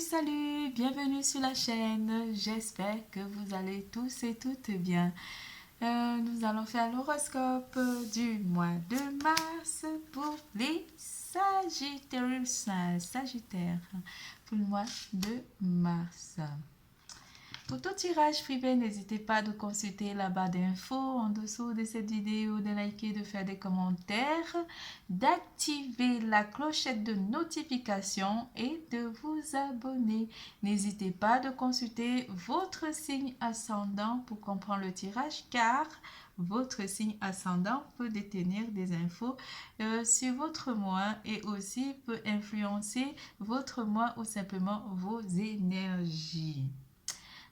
Salut, bienvenue sur la chaîne. J'espère que vous allez tous et toutes bien. Nous allons faire l'horoscope du mois de mars pour les Sagittaires pour le mois de mars. Pour tout tirage privé, n'hésitez pas de consulter la barre d'infos en dessous de cette vidéo, de liker, de faire des commentaires, d'activer la clochette de notification et de vous abonner. N'hésitez pas de consulter votre signe ascendant pour comprendre le tirage car votre signe ascendant peut détenir des infos sur votre mois et aussi peut influencer votre mois ou simplement vos énergies.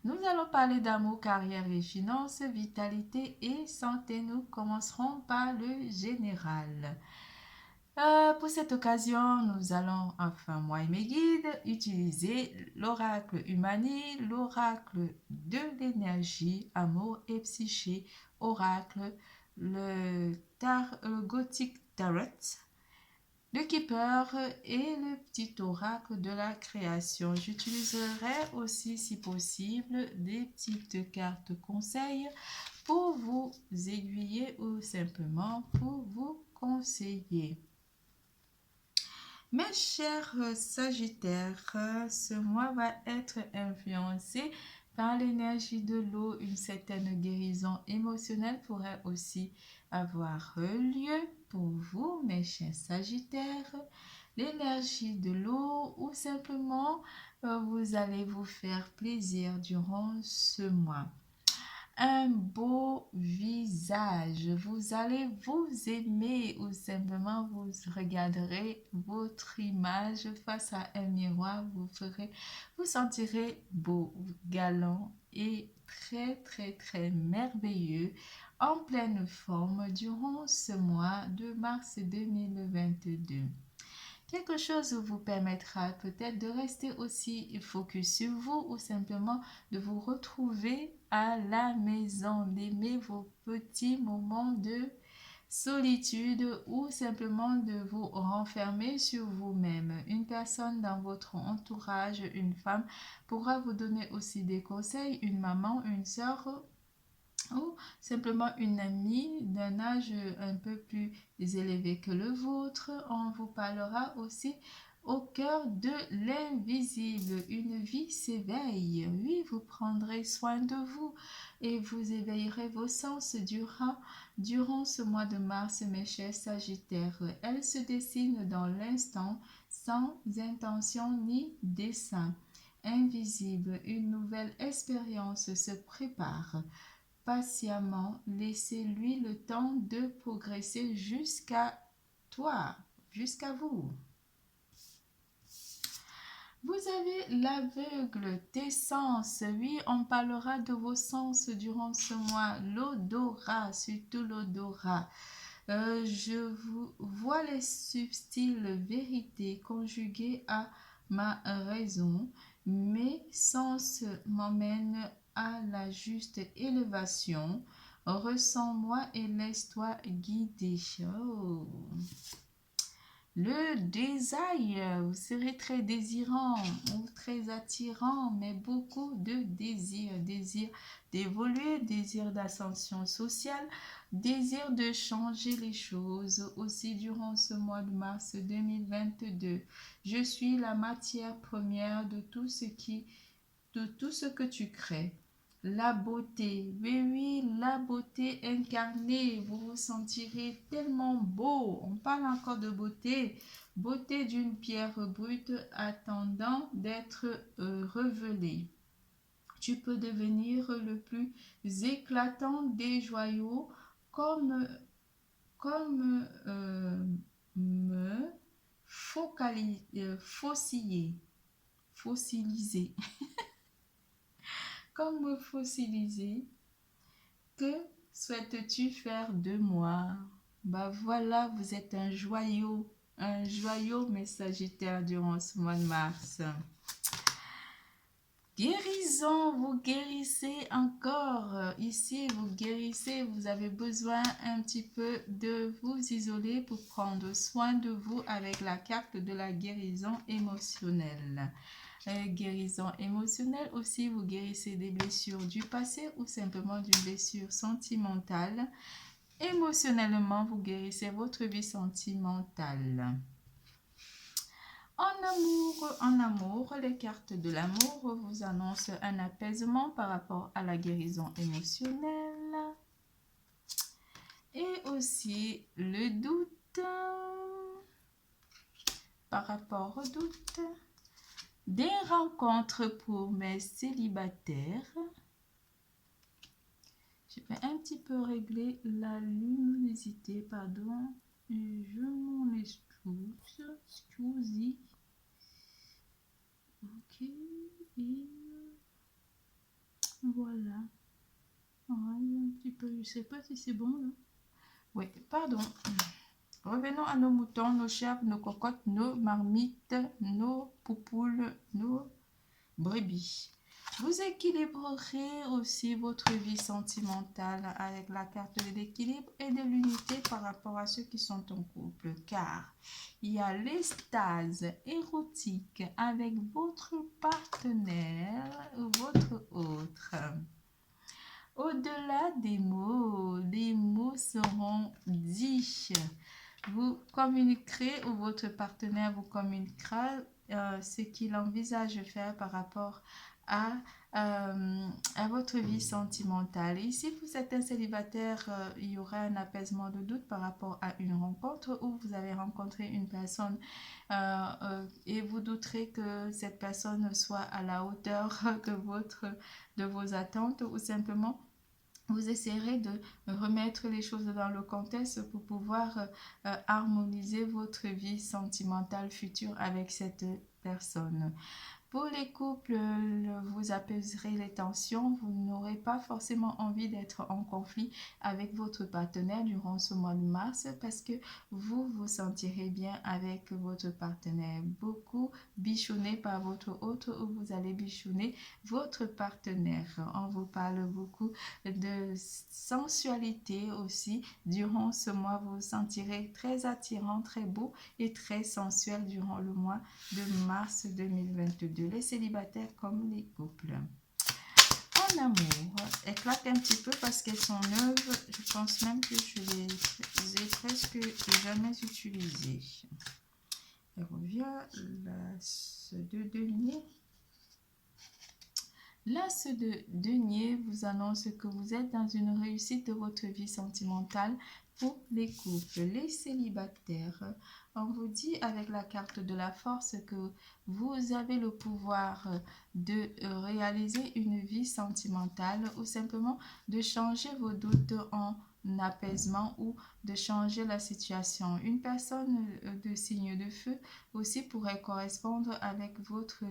Nous allons parler d'amour, carrière et finances, vitalité et santé. Nous commencerons par le général. Pour cette occasion, nous allons, enfin moi et mes guides, utiliser l'oracle Humani, l'oracle de l'énergie, amour et psyché, oracle, le Gothic Tarot, le Keeper et le petit oracle de la création. J'utiliserai aussi, si possible, des petites cartes conseils pour vous aiguiller ou simplement pour vous conseiller. Mes chers Sagittaires, ce mois va être influencé par l'énergie de l'eau. Une certaine guérison émotionnelle pourrait aussi avoir lieu pour vous, mes chers Sagittaires. L'énergie de l'eau ou simplement vous allez vous faire plaisir durant ce mois. Un beau visage, vous allez vous aimer ou simplement vous regarderez votre image face à un miroir, vous sentirez beau, galant et très merveilleux en pleine forme durant ce mois de mars 2022. Quelque chose vous permettra peut-être de rester aussi focus sur vous ou simplement de vous retrouver à la maison, d'aimer vos petits moments de solitude ou simplement de vous renfermer sur vous-même. Une personne dans votre entourage, une femme, pourra vous donner aussi des conseils, une maman, une sœur ou simplement une amie d'un âge un peu plus élevé que le vôtre. On vous parlera aussi au cœur de l'invisible. Une vie s'éveille. Oui, vous prendrez soin de vous et vous éveillerez vos sens durant ce mois de mars, mes chers Sagittaires. Elle se dessine dans l'instant sans intention ni dessein. Invisible, une nouvelle expérience se prépare. Patiemment, laissez-lui le temps de progresser jusqu'à toi, jusqu'à vous. Vous avez l'aveugle des sens. Oui, on parlera de vos sens durant ce mois. L'odorat, surtout l'odorat. Je vous vois les subtiles vérités conjuguées à ma raison. Mes sens m'emmènent à la juste élévation. Ressens-moi et laisse-toi guider. Oh. Le désir, vous serez très désirant ou très attirant, mais beaucoup de désir d'évoluer, désir d'ascension sociale, désir de changer les choses aussi durant ce mois de mars 2022. Je suis la matière première de tout ce que tu crées. La beauté, oui, la beauté incarnée, vous vous sentirez tellement beau. On parle encore de beauté, beauté d'une pierre brute attendant d'être révélée. Tu peux devenir le plus éclatant des joyaux comme me fossiliser. Comme me fossiliser, que souhaites-tu faire de moi? Bah voilà, vous êtes un joyau, mes Sagittaires durant ce mois de mars. Guérison, vous guérissez encore. Ici, vous guérissez, vous avez besoin un petit peu de vous isoler pour prendre soin de vous avec la carte de la guérison émotionnelle. guérison émotionnelle aussi. Vous guérissez des blessures du passé ou simplement d'une blessure sentimentale. Émotionnellement, vous guérissez votre vie sentimentale. En amour, les cartes de l'amour vous annoncent un apaisement par rapport à la guérison émotionnelle. Et aussi le doute. Par rapport au doute. Des rencontres pour mes célibataires. Je vais un petit peu régler la luminosité, pardon. Et je m'en excuse. Excusez. Ok. Et voilà. Un petit peu, je sais pas si c'est bon là. Oui, pardon. Revenons à nos moutons, nos chèvres, nos cocottes, nos marmites, nos poupoules, nos brebis. Vous équilibrerez aussi votre vie sentimentale avec la carte de l'équilibre et de l'unité par rapport à ceux qui sont en couple, car il y a l'extase érotique avec votre partenaire ou votre autre. Au-delà des mots seront dits. Vous communiquerez ou votre partenaire vous communiquera ce qu'il envisage de faire par rapport à votre vie sentimentale. Ici, pour certains célibataires, il y aura un apaisement de doute par rapport à une rencontre où vous avez rencontré une personne et vous douterez que cette personne soit à la hauteur de vos attentes ou simplement vous essaierez de remettre les choses dans le contexte pour pouvoir harmoniser votre vie sentimentale future avec cette personne. Pour les couples, vous apaiserez les tensions, vous n'aurez pas forcément envie d'être en conflit avec votre partenaire durant ce mois de mars parce que vous vous sentirez bien avec votre partenaire. Beaucoup bichonné par votre autre ou vous allez bichonner votre partenaire. On vous parle beaucoup de sensualité aussi. Durant ce mois, vous vous sentirez très attirant, très beau et très sensuel durant le mois de mars 2022. Les célibataires comme les couples. En amour, elles claquent un petit peu parce qu'elles sont neuves. Je pense même que je les ai presque jamais utilisées. Elle revient l'as de denier. L'as de denier vous annonce que vous êtes dans une réussite de votre vie sentimentale pour les couples. Les célibataires, on vous dit avec la carte de la force que vous avez le pouvoir de réaliser une vie sentimentale ou simplement de changer vos doutes en apaisement ou de changer la situation. Une personne de signe de feu aussi pourrait correspondre avec votre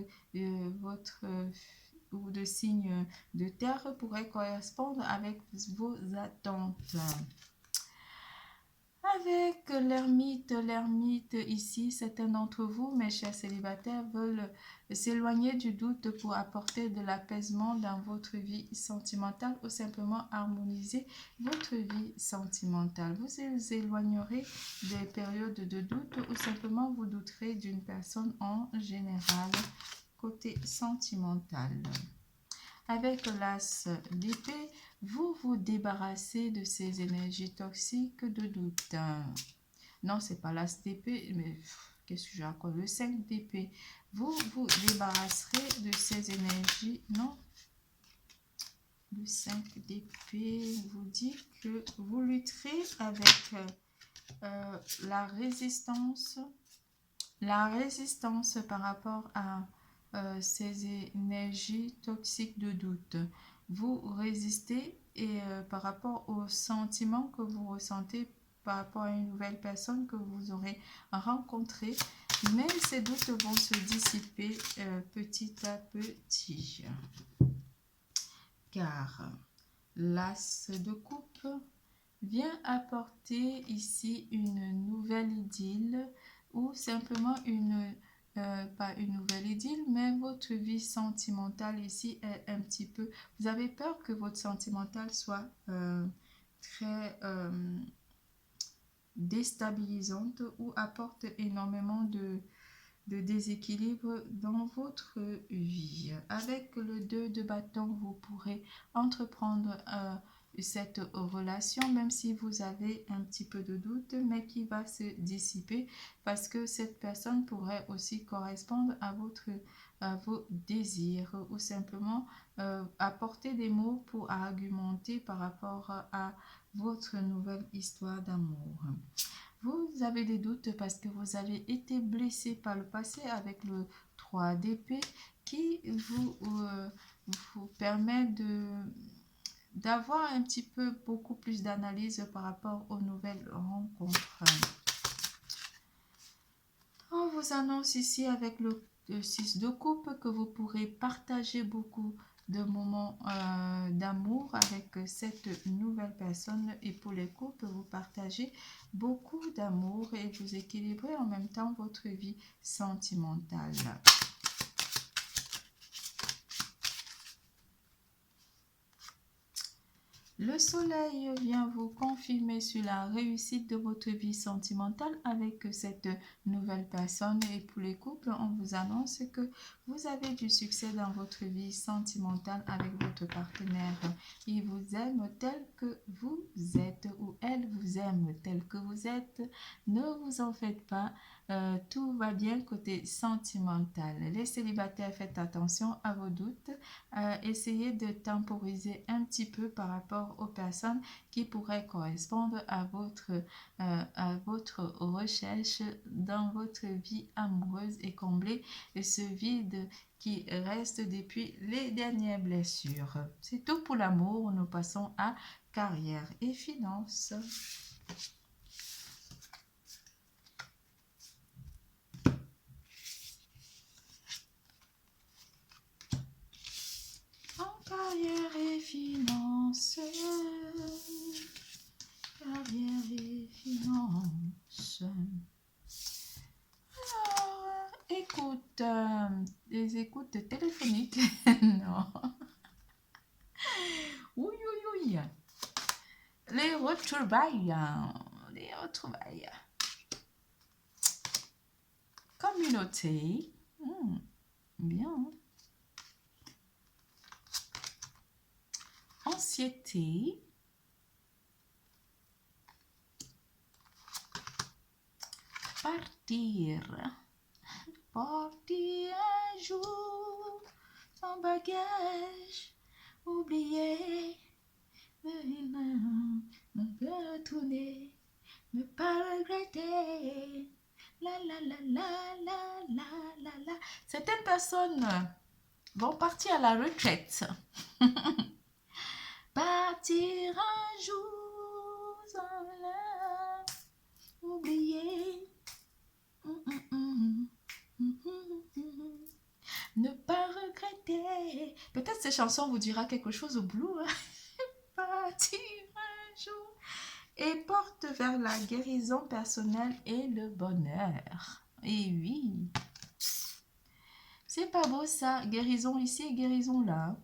ou de signe de terre pourrait correspondre avec vos attentes. Avec l'ermite ici, certains d'entre vous, mes chers célibataires, veulent s'éloigner du doute pour apporter de l'apaisement dans votre vie sentimentale ou simplement harmoniser votre vie sentimentale. Vous vous éloignerez des périodes de doute ou simplement vous douterez d'une personne en général côté sentimental. Avec l'as d'épée, vous vous débarrassez de ces énergies toxiques de doute. Non, c'est pas l'as d'épée, mais qu'est-ce que je raconte? Le 5 d'épée. Vous vous débarrasserez de ces énergies. Non. Le 5 d'épée vous dit que vous lutterez avec la résistance par rapport à ces énergies toxiques de doute. Vous résistez et par rapport aux sentiments que vous ressentez par rapport à une nouvelle personne que vous aurez rencontrée, mais ces doutes vont se dissiper petit à petit. Car l'as de coupe vient apporter ici une nouvelle idylle ou simplement pas une nouvelle idylle, mais votre vie sentimentale ici est un petit peu... Vous avez peur que votre sentimental soit très déstabilisante ou apporte énormément de déséquilibre dans votre vie. Avec le 2 de bâton, vous pourrez entreprendre cette relation, même si vous avez un petit peu de doute, mais qui va se dissiper parce que cette personne pourrait aussi correspondre à vos désirs ou simplement apporter des mots pour argumenter par rapport à votre nouvelle histoire d'amour. Vous avez des doutes parce que vous avez été blessé par le passé avec le 3 d'épée qui vous permet d'avoir un petit peu beaucoup plus d'analyse par rapport aux nouvelles rencontres. On vous annonce ici avec le 6 de coupe que vous pourrez partager beaucoup de moments d'amour avec cette nouvelle personne, et pour les couples, vous partagez beaucoup d'amour et vous équilibrez en même temps votre vie sentimentale. Le soleil vient vous confirmer sur la réussite de votre vie sentimentale avec cette nouvelle personne, et pour les couples, on vous annonce que vous avez du succès dans votre vie sentimentale avec votre partenaire. Il vous aime tel que vous êtes, ou elle vous aime tel que vous êtes. Ne vous en faites pas, tout va bien côté sentimental. Les célibataires, faites attention à vos doutes. Essayez de temporiser un petit peu par rapport aux personnes qui pourraient correspondre à votre recherche dans votre vie amoureuse et combler ce vide qui reste depuis les dernières blessures. C'est tout pour l'amour. Nous passons à carrière et finances. Carrière et finances. Carrière et finances. Alors, écoute, des écoutes téléphoniques. Non. Oui, oui, oui. Les retrouvailles. Les retrouvailles. Communauté. Bien. Anxiété. Partir. Partir un jour sans bagage. Oublier. Ne pas retourner. Ne pas regretter. La la la la la la la la. Certaines personnes vont partir à la retraite. Partir un jour sans la oublier. Ne pas regretter. Peut-être ces chansons vous dira quelque chose au blue. Hein? Partir un jour. Et porte vers la guérison personnelle et le bonheur. Et oui. C'est pas beau ça. Guérison ici et guérison là.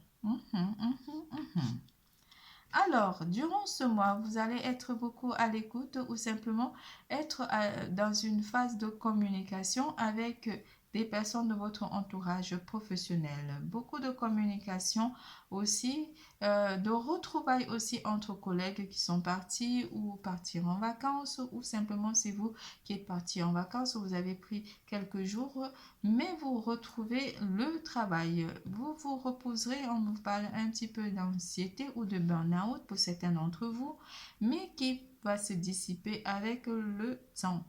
Alors, durant ce mois, vous allez être beaucoup à l'écoute ou simplement être dans une phase de communication avec des personnes de votre entourage professionnel. Beaucoup de communication aussi, de retrouvailles aussi entre collègues qui sont partis ou partir en vacances, ou simplement c'est vous qui êtes parti en vacances, vous avez pris quelques jours, mais vous retrouvez le travail. Vous vous reposerez, on vous parle un petit peu d'anxiété ou de burn-out pour certains d'entre vous, mais qui va se dissiper avec le temps.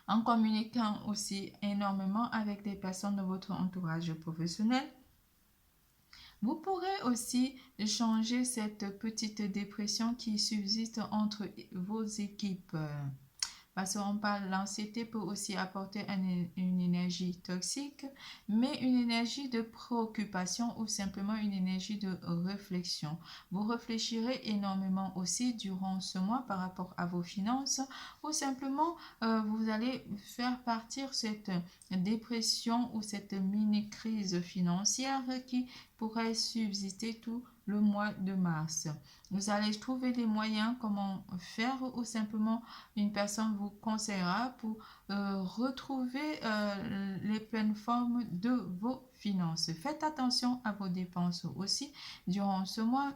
En communiquant aussi énormément avec des personnes de votre entourage professionnel, vous pourrez aussi changer cette petite dépression qui subsiste entre vos équipes. Parce qu'on parle, l'anxiété peut aussi apporter une énergie toxique, mais une énergie de préoccupation ou simplement une énergie de réflexion. Vous réfléchirez énormément aussi durant ce mois par rapport à vos finances, ou simplement vous allez faire partir cette dépression ou cette mini-crise financière qui pourrait subsister tout le mois de mars. Vous allez trouver des moyens comment faire ou simplement une personne vous conseillera pour retrouver les pleines formes de vos finances. Faites attention à vos dépenses aussi durant ce mois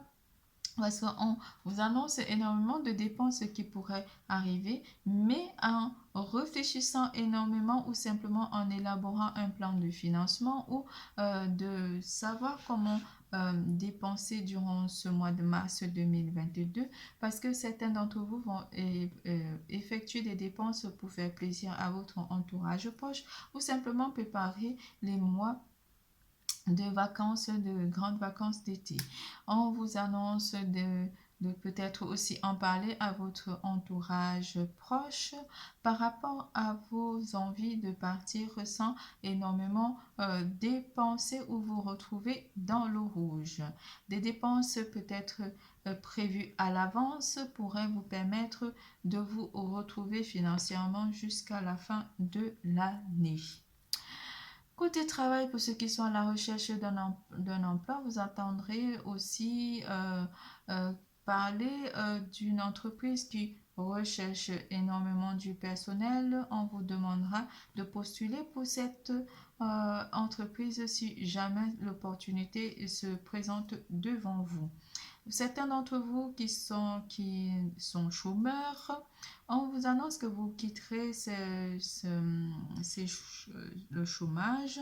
parce qu'on vous annonce énormément de dépenses qui pourraient arriver, mais en réfléchissant énormément ou simplement en élaborant un plan de financement ou de savoir comment dépenser durant ce mois de mars 2022 parce que certains d'entre vous vont effectuer des dépenses pour faire plaisir à votre entourage proche ou simplement préparer les mois de vacances, de grandes vacances d'été. On vous annonce de peut-être aussi en parler à votre entourage proche par rapport à vos envies de partir sans énormément dépenser ou vous retrouver dans le rouge. Des dépenses peut-être prévues à l'avance pourraient vous permettre de vous retrouver financièrement jusqu'à la fin de l'année. Côté travail, pour ceux qui sont à la recherche d'un emploi, vous entendrez aussi parler d'une entreprise qui recherche énormément du personnel. On vous demandera de postuler pour cette entreprise si jamais l'opportunité se présente devant vous. Certains d'entre vous qui sont chômeurs, on vous annonce que vous quitterez le chômage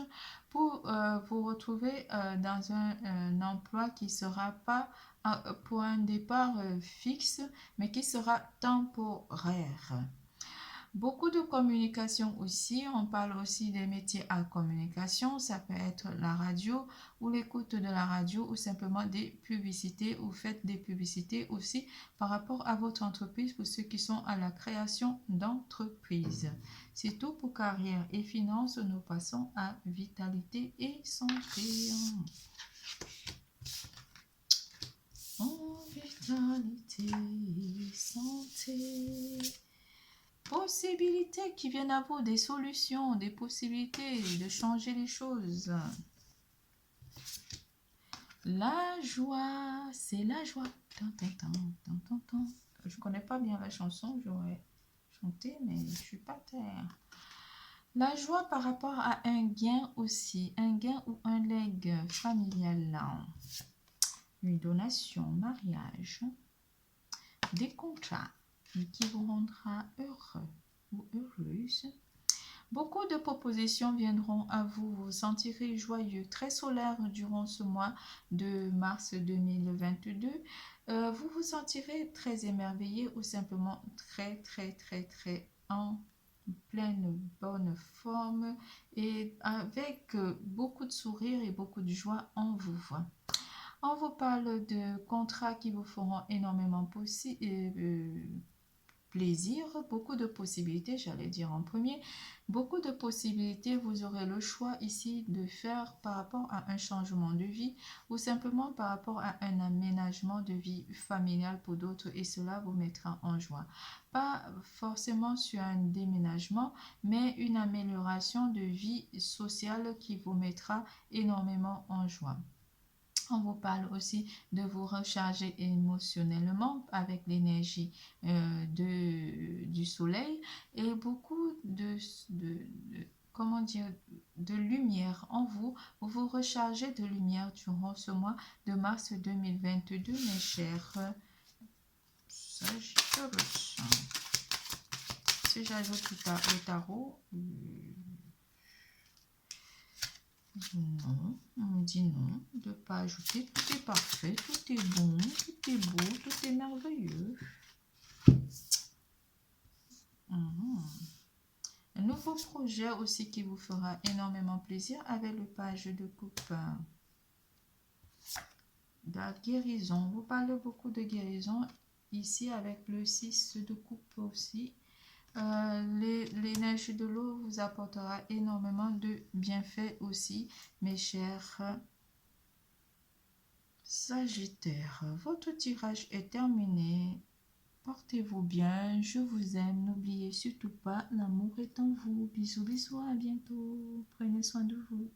pour vous retrouver dans un emploi qui ne sera pas pour un départ fixe, mais qui sera temporaire. Beaucoup de communication aussi, on parle aussi des métiers à communication, ça peut être la radio ou l'écoute de la radio ou simplement des publicités ou faites des publicités aussi par rapport à votre entreprise pour ceux qui sont à la création d'entreprise. C'est tout pour carrière et finances, nous passons à vitalité et santé. Vitalité et santé. Possibilités qui viennent à vous, des solutions, des possibilités de changer les choses. La joie, c'est la joie. Je ne connais pas bien la chanson, j'aurais chanté, mais je ne suis pas terre. La joie par rapport à un gain aussi, un gain ou un legs familial. Une donation, mariage, des contrats qui vous rendra heureux ou heureuse. Beaucoup de propositions viendront à vous, vous vous sentirez joyeux, très solaire durant ce mois de mars 2022. Vous vous sentirez très émerveillé ou simplement très en pleine bonne forme et avec beaucoup de sourire et beaucoup de joie en vous. On vous parle de contrats qui vous feront énormément plaisir, beaucoup de possibilités, j'allais dire en premier, beaucoup de possibilités, vous aurez le choix ici de faire par rapport à un changement de vie ou simplement par rapport à un aménagement de vie familiale pour d'autres et cela vous mettra en joie. Pas forcément sur un déménagement, mais une amélioration de vie sociale qui vous mettra énormément en joie. On vous parle aussi de vous recharger émotionnellement avec l'énergie du soleil et beaucoup comment dire, de lumière en vous. Vous vous rechargez de lumière durant ce mois de mars 2022, mes chers Sagittaires. Si j'ajoute le tarot, non, on me dit non, de ne pas ajouter, tout est parfait, tout est bon, tout est beau, tout est merveilleux. Un nouveau projet aussi qui vous fera énormément plaisir avec le page de coupe. De la guérison, vous parlez beaucoup de guérison ici avec le 6 de coupe aussi. L'énergie de l'eau vous apportera énormément de bienfaits aussi, mes chers Sagittaires. Votre tirage est terminé. Portez-vous bien, je vous aime. N'oubliez surtout pas, l'amour est en vous. Bisous, bisous, à bientôt. Prenez soin de vous.